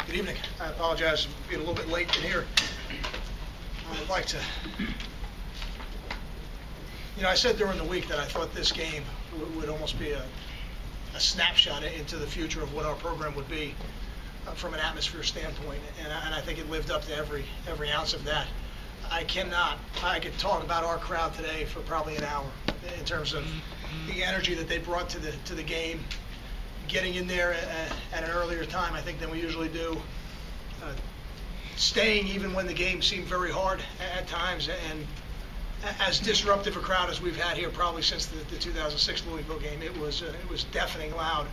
Good evening. I apologize for being a little bit late in here. I'd like to, I said during the week that I thought this game would almost be a snapshot into the future of what our program would be from an atmosphere standpoint, and I think it lived up to every ounce of that. I could talk about our crowd today for probably an hour in terms of the energy that they brought to the game, getting in there at an earlier time, I think, than we usually do, staying even when the game seemed very hard at times, and as disruptive a crowd as we've had here probably since the 2006 Louisville game. It was deafening loud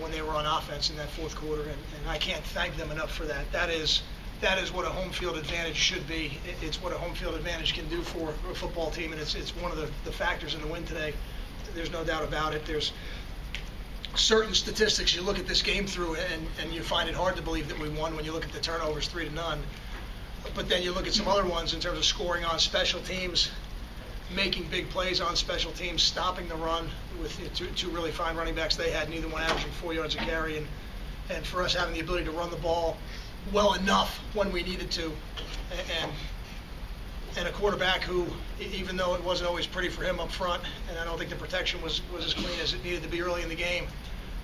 when they were on offense in that fourth quarter, and I can't thank them enough for that. That is what a home field advantage should be. It's what a home field advantage can do for a football team, and it's one of the factors in the win today. There's no doubt about it. There's certain statistics you look at this game through, and you find it hard to believe that we won when you look at the turnovers 3-0. But then you look at some other ones in terms of scoring on special teams, making big plays on special teams, stopping the run with two really fine running backs they had, neither one averaging 4 yards a carry, and for us having the ability to run the ball well enough when we needed to, and a quarterback who, even though it wasn't always pretty for him up front, and I don't think the protection was as clean as it needed to be early in the game,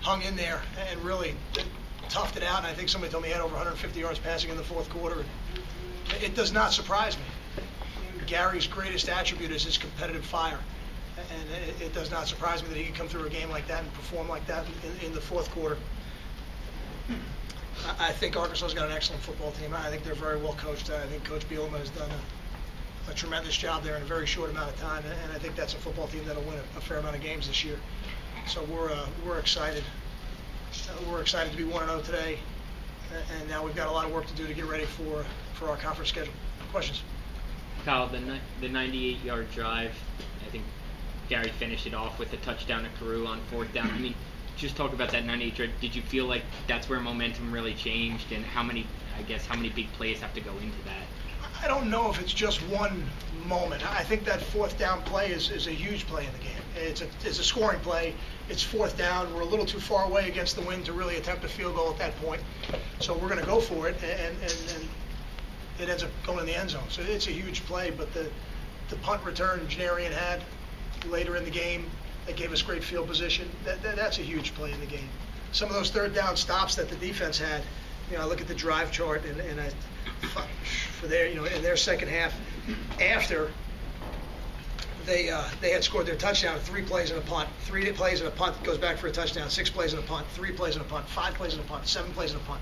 hung in there and really toughed it out. And I think somebody told me he had over 150 yards passing in the fourth quarter. It does not surprise me. Gary's greatest attribute is his competitive fire, and it does not surprise me that he can come through a game like that and perform like that in the fourth quarter. I think Arkansas's got an excellent football team. I think they're very well coached. I think Coach Bielema has done a tremendous job there in a very short amount of time, and I think that's a football team that'll win a fair amount of games this year. So we're excited. We're excited to be 1-0 today, and now we've got a lot of work to do to get ready for our conference schedule. Questions? Kyle, the 98-yard drive, I think Gary finished it off with a touchdown to Carew on fourth down. I mean, just talk about that 98 drive. Did you feel like that's where momentum really changed, and how many big plays have to go into that? I don't know if it's just one moment. I think that fourth down play is a huge play in the game. It's a scoring play. It's fourth down. We're a little too far away against the wind to really attempt a field goal at that point. So we're going to go for it, and it ends up going in the end zone. So it's a huge play, but the punt return Janarian had later in the game that gave us great field position, that's a huge play in the game. Some of those third down stops that the defense had, I look at the drive chart, and I for their, in their second half, after they had scored their touchdown, 3 plays and a punt, 3 plays and a punt goes back for a touchdown, 6 plays and a punt, 3 plays and a punt, 5 plays and a punt, 7 plays and a punt.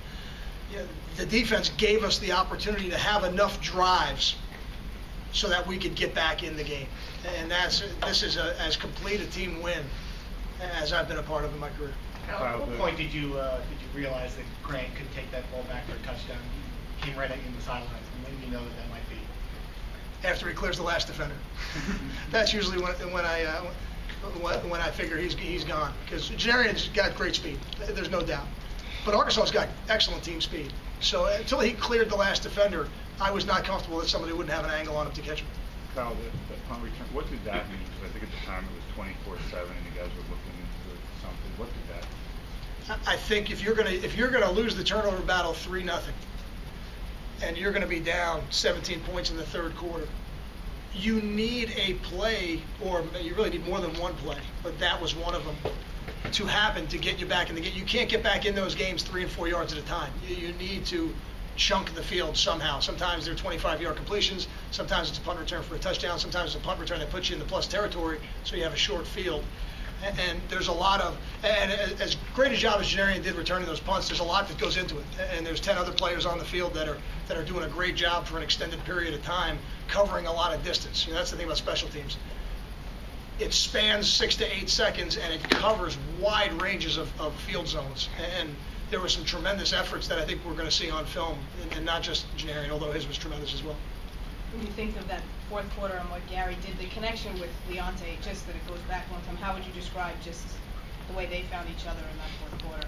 The defense gave us the opportunity to have enough drives so that we could get back in the game, and this is as complete a team win as I've been a part of in my career. At what point did you realize that Grant could take that ball back for a touchdown? He came right at you in the sidelines. And when did you know that might be? After he clears the last defender. That's usually when I figure he's gone, because Janarian's got great speed. There's no doubt. But Arkansas's got excellent team speed. So until he cleared the last defender, I was not comfortable that somebody wouldn't have an angle on him to catch him. Kyle, that punt return, what did that mean? Because I think at the time it was 24-7 and you guys were looking into something. What did that mean? I think if you're gonna lose the turnover battle 3-0, and you're gonna be down 17 points in the third quarter, you need a play, or you really need more than one play, but that was one of them, to happen to get you back in the game. You can't get back in those games 3 and 4 yards at a time. You need to chunk the field somehow. Sometimes they're 25-yard completions. Sometimes it's a punt return for a touchdown. Sometimes it's a punt return that puts you in the plus territory, so you have a short field. And there's a lot of, and as great a job as Janarian did returning those punts, there's a lot that goes into it. And there's 10 other players on the field that are doing a great job for an extended period of time, covering a lot of distance. That's the thing about special teams. It spans 6 to 8 seconds, and it covers wide ranges of field zones. And there were some tremendous efforts that I think we're going to see on film, and not just Janarian, although his was tremendous as well. When you think of that fourth quarter and what Gary did, the connection with Leonte, just that it goes back one time, how would you describe just the way they found each other in that fourth quarter?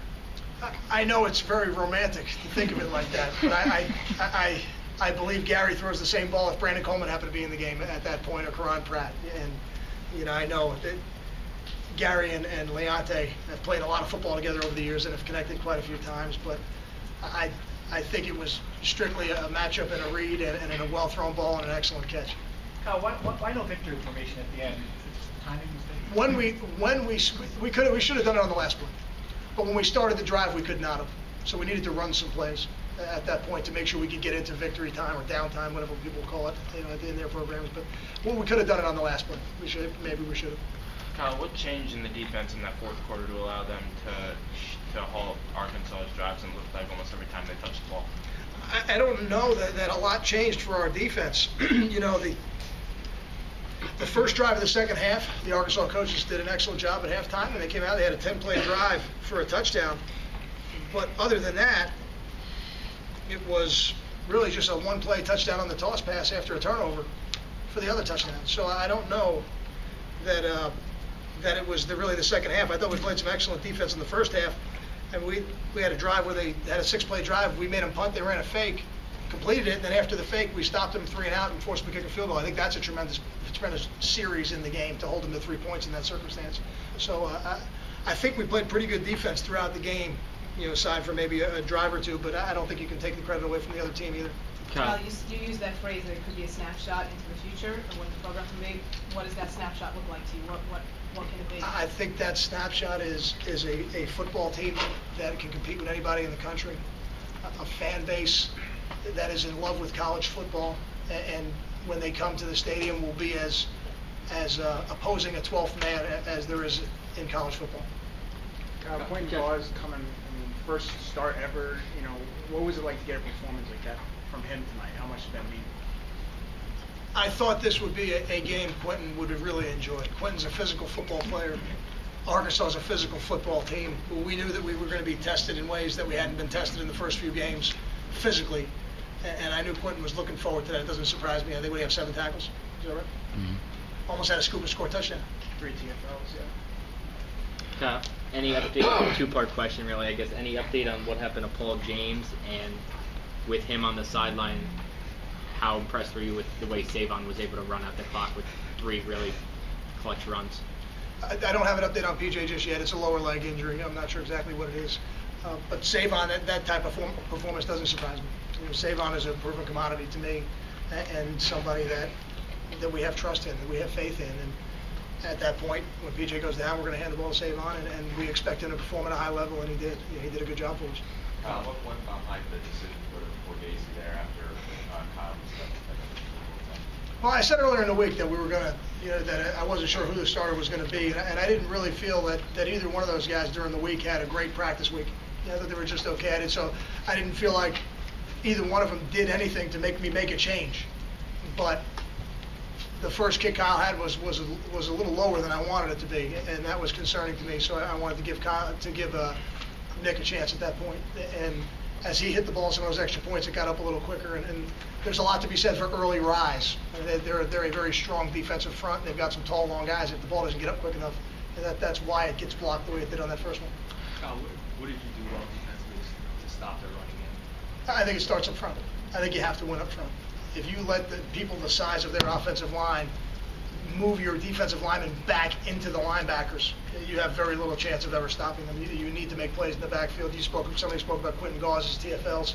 I know it's very romantic to think of it like that, but I believe Gary throws the same ball if Brandon Coleman happened to be in the game at that point, or Karan Pratt. And I know that Gary and Leonte have played a lot of football together over the years and have connected quite a few times, but I think it was strictly a matchup and a read and a well-thrown ball and an excellent catch. Kyle, why no victory formation at the end? Is it just a timing mistake? We should have done it on the last play, but when we started the drive, we could not have. So we needed to run some plays at that point to make sure we could get into victory time or downtime, whatever people call it, in their programs. But we could have done it on the last play. Maybe we should have. Kyle, what changed in the defense in that fourth quarter to allow them to halt Arkansas's drives and look like almost every time they touched the ball? I don't know that a lot changed for our defense. The first drive of the second half, the Arkansas coaches did an excellent job at halftime, and they came out, they had a 10-play drive for a touchdown. But other than that, it was really just a one-play touchdown on the toss pass after a turnover for the other touchdown. So I don't know that it was really the second half. I thought we played some excellent defense in the first half, and we had a drive where they had a 6-play drive. We made them punt, they ran a fake, completed it, and then after the fake, we stopped them 3 and out and forced them to kick a field goal. I think that's a tremendous series in the game to hold them to 3 points in that circumstance. So I think we played pretty good defense throughout the game, aside from maybe a drive or two, but I don't think you can take the credit away from the other team either. Kyle, you use that phrase that it could be a snapshot into the future of what the program can be. What does that snapshot look like to you? What can it be? I think that snapshot is a football team that can compete with anybody in the country, a fan base that is in love with college football, and when they come to the stadium will be as opposing a 12th man as there is in college football. Quentin Gauze coming, first start ever, what was it like to get a performance like that from him tonight? How much did that mean? I thought this would be a game Quentin would have really enjoyed. Quentin's a physical football player. Arkansas is a physical football team. We knew that we were going to be tested in ways that we hadn't been tested in the first few games physically, and I knew Quentin was looking forward to that. It doesn't surprise me. I think we have 7 tackles. Is that right? Mm-hmm. Almost had a scoop and score touchdown. 3 TFLs, yeah. Kyle, any update? Two-part question, really. I guess any update on what happened to Paul James, and with him on the sideline, how impressed were you with the way Savon was able to run out the clock with 3 really clutch runs? I don't have an update on PJ just yet. It's a lower leg injury. I'm not sure exactly what it is. But Savon, that type of performance doesn't surprise me. Savon is a proven commodity to me, and somebody that we have trust in, that we have faith in. And at that point, when PJ goes down, we're going to hand the ball to Savon, and we expect him to perform at a high level, and he did. He did a good job for us. What went behind the decision for Gacy there after Kyle was done? Well, I said earlier in the week that we were going to, that I wasn't sure who the starter was going to be, and I didn't really feel that either one of those guys during the week had a great practice week. That they were just okay at it, so I didn't feel like either one of them did anything to make me make a change. But the first kick Kyle had was a little lower than I wanted it to be, and that was concerning to me. So I wanted to give Nick a chance at that point. And as he hit the ball, some of those extra points, it got up a little quicker. And there's a lot to be said for early rise. They're a very strong defensive front. They've got some tall, long guys. If the ball doesn't get up quick enough, that's why it gets blocked the way it did on that first one. Kyle, what did you do well defensively to stop their running game? I think it starts up front. I think you have to win up front. If you let the people the size of their offensive line move your defensive linemen back into the linebackers, you have very little chance of ever stopping them. You need to make plays in the backfield. Somebody spoke about Quentin Gauze's TFLs.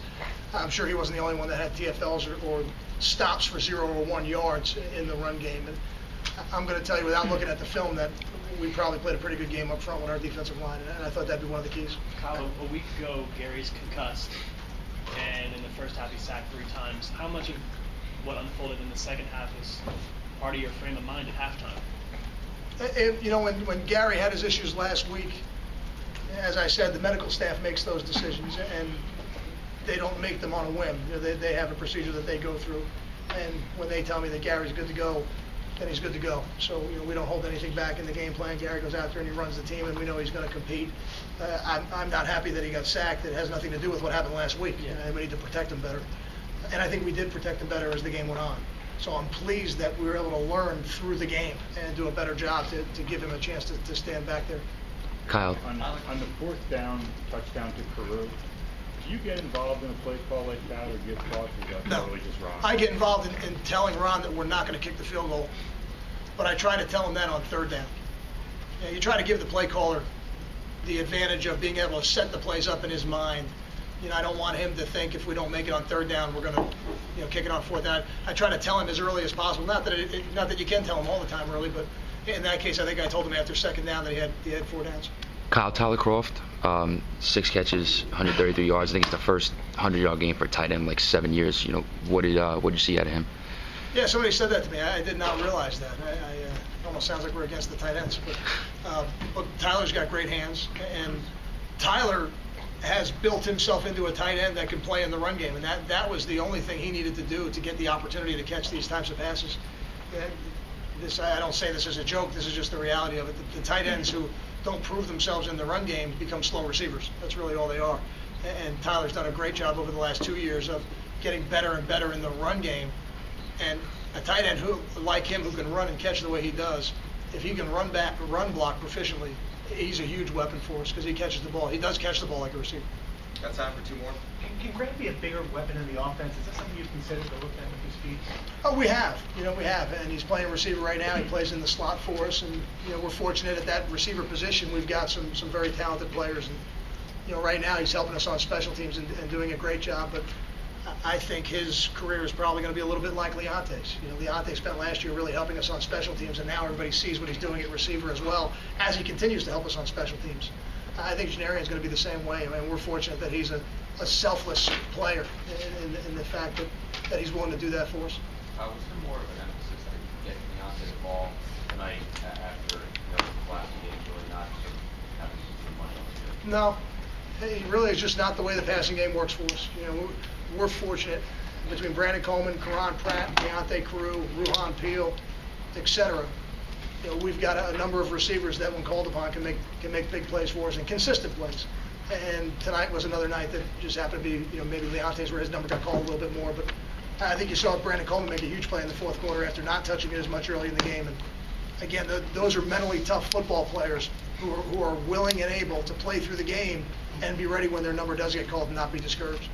I'm sure he wasn't the only one that had TFLs or stops for 0 or 1 yards in the run game. And I'm going to tell you, without looking at the film, that we probably played a pretty good game up front with our defensive line, and I thought that'd be one of the keys. Kyle, a week ago, Gary's concussed, and in the first half he sacked 3 times. How much of what unfolded in the second half is part of your frame of mind at halftime? When Gary had his issues last week, as I said, the medical staff makes those decisions, and they don't make them on a whim. They have a procedure that they go through, and when they tell me that Gary's good to go, then he's good to go. So we don't hold anything back in the game plan. Gary goes out there and he runs the team, and we know he's going to compete. I'm not happy that he got sacked. It has nothing to do with what happened last week. Yeah. We need to protect him better, and I think we did protect him better as the game went on. So I'm pleased that we were able to learn through the game and do a better job to give him a chance to stand back there. Kyle. On the 4th down touchdown to Peru, do you get involved in a play call like that, or give thoughts, or is that No. totally just Ron? I get involved in telling Ron that we're not going to kick the field goal, but I try to tell him that on 3rd down. You try to give the play caller the advantage of being able to set the plays up in his mind I don't want him to think if we don't make it on third down, we're going to, kick it on fourth down. I try to tell him as early as possible. Not that you can tell him all the time early, but in that case, I think I told him after second down that he had 4 downs. Kyle Tyler Croft, 6 catches, 133 yards. I think it's the first 100-yard game for a tight end in like 7 years. What did you see out of him? Yeah, somebody said that to me. I did not realize that. It almost sounds like we're against the tight ends. But look, Tyler's got great hands, and Tyler has built himself into a tight end that can play in the run game, and that was the only thing he needed to do to get the opportunity to catch these types of passes. I don't say this as a joke. This is just the reality of it. The tight ends who don't prove themselves in the run game become slow receivers. That's really all they are. And Tyler's done a great job over the last 2 years of getting better and better in the run game. And a tight end like him who can run and catch the way he does, if he can run block proficiently, he's a huge weapon for us because he catches the ball. He does catch the ball like a receiver. Got time for 2 more? Can Grant be a bigger weapon in the offense? Is that something you've considered to look at with his feet? Oh, we have. We have. And he's playing receiver right now. He plays in the slot for us. And, we're fortunate at that receiver position. We've got some very talented players. And, right now he's helping us on special teams and doing a great job. But I think his career is probably going to be a little bit like Leonte's. Leonte spent last year really helping us on special teams, and now everybody sees what he's doing at receiver as well, as he continues to help us on special teams. I think Janarian's going to be the same way. I mean, we're fortunate that he's a selfless player in the fact that he's willing to do that for us. Was there more of an emphasis to get Leonte the ball tonight after the last game, really not having to do much on it? No, it really is just not the way the passing game works for us. We're fortunate between Brandon Coleman, Karan Pratt, Deontay Carew, Ruhan Peel, etc. We've got a number of receivers that, when called upon, can make big plays for us and consistent plays. And tonight was another night that just happened to be, maybe Leonte's where his number got called a little bit more. But I think you saw Brandon Coleman make a huge play in the fourth quarter after not touching it as much early in the game. And again, those are mentally tough football players who are willing and able to play through the game and be ready when their number does get called and not be discouraged.